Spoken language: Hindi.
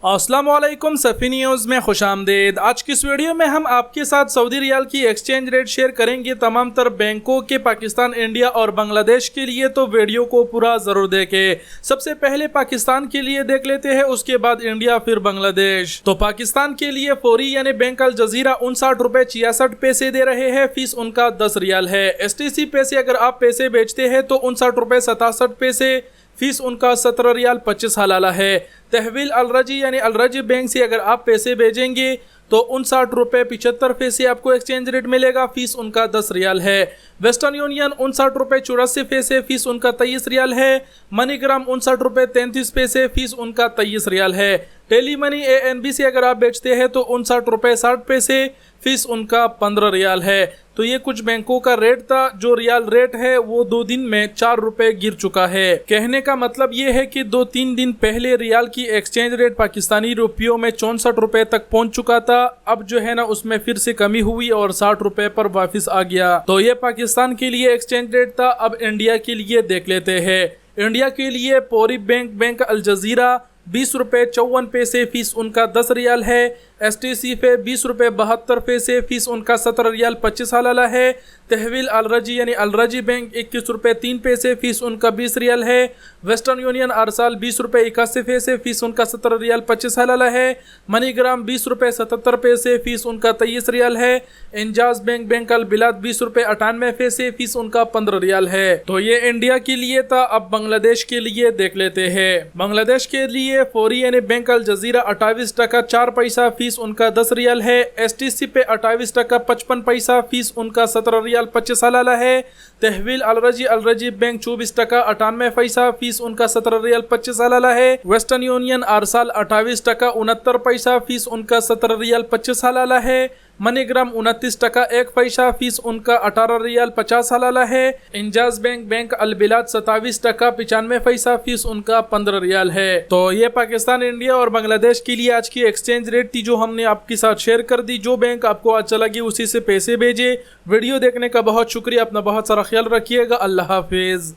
अस्सलाम वालेकुम सफ़ी न्यूज़ में खुशामदीद। आज की इस वीडियो में हम आपके साथ सऊदी रियाल की एक्सचेंज रेट शेयर करेंगे तमाम तर बैंकों के पाकिस्तान, इंडिया और बांग्लादेश के लिए, तो वीडियो को पूरा ज़रूर देखें। सबसे पहले पाकिस्तान के लिए देख लेते हैं, उसके बाद इंडिया, फिर बांग्लादेश। तो पाकिस्तान के लिए फौरी यानी बैंक अल जजीरा 59 रुपये 66 पैसे दे रहे हैं, फीस उनका 10 रियाल है। STC पे से अगर आप पैसे बेचते हैं तो 59 रुपये 67 पैसे, फीस उनका 17 रियाल 25 हलाला है। तहवील अलरजी यानी अलरजी बैंक से अगर आप पैसे भेजेंगे तो 59 रुपये 75 पैसे आपको एक्सचेंज रेट मिलेगा, फीस उनका 10 रियाल है। वेस्टर्न यूनियन 59 रुपये 84 पैसे, फीस उनका 23 रियाल है। मनीग्राम 59 रुपये 33 पैसे, फीस उनका 23 रियाल है। टेली मनी ANB से अगर आप बेचते हैं तो 59 रुपये 60 पैसे, फीस उनका 15 रियाल है। तो ये कुछ बैंकों का रेट था। जो रियाल रेट है वो 2 दिन में 4 रुपये गिर चुका है। कहने का मतलब ये है कि 2-3 दिन पहले रियाल की एक्सचेंज रेट पाकिस्तानी रुपयों में 64 रुपये तक पहुंच चुका था। अब जो है ना उसमें फिर से कमी हुई और 60 रुपये पर वापस आ गया। तो ये पाकिस्तान के लिए एक्सचेंज रेट था। अब इंडिया के लिए देख लेते हैं। इंडिया के लिए पौरी बैंक अल जजीरा 20 रुपये 54 पैसे, फीस उनका 10 रियाल है। STC पे 20 रुपये 72 पैसे, फीस उनका 17 रियाल 25 हलाला है। तहवील अलरजी यानी अलरजी बैंक 21 रुपये 3 पैसे, फीस उनका 20 रियाल है। वेस्टर्न यूनियन अरसाल 20 रुपये 81 पैसे, फीस उनका 17 रियाल 25 हलाला है। मनीग्राम 20 रुपये 77 पैसे, फीस उनका 23 रियाल है। इंजाज बैंक अल बिलाद 20 रुपये 98 पैसे, फीस उनका 15 रियाल है। तो ये इंडिया के लिए था। अब बांग्लादेश के लिए देख लेते हैं। बांग्लादेश के लिए फौरी यानी बैंक अल जजीरा 28 टका 4 पैसा, फीस उनका 10 रियाल है। STC पे 28 टका 55 पैसा, फीस उनका 17 रियाल 25 हलाला है। तहवील अलरजी बैंक 24 टका 98 पैसा, फीस उनका 17 रियाल 25 हलाला है। वेस्टर्न यूनियन अरसाल 28 टका 69 पैसा, फीस उनका 17 रियाल 25 हलाला है। मनीग्राम 29 टका 1 पैसा, फीस उनका 18 रियाल 50 हलाला है। इंजाज बैंक अल बिलाद 27 टका 95 पैसा, फीस उनका 15 रियाल है। तो ये पाकिस्तान, इंडिया और बांग्लादेश के लिए आज की एक्सचेंज रेट थी जो हमने आपके साथ शेयर कर दी। जो बैंक आपको अच्छा लगी उसी से पैसे भेजे। वीडियो देखने का बहुत शुक्रिया। अपना बहुत सारा ख्याल रखिएगा। अल्लाह हाफिज।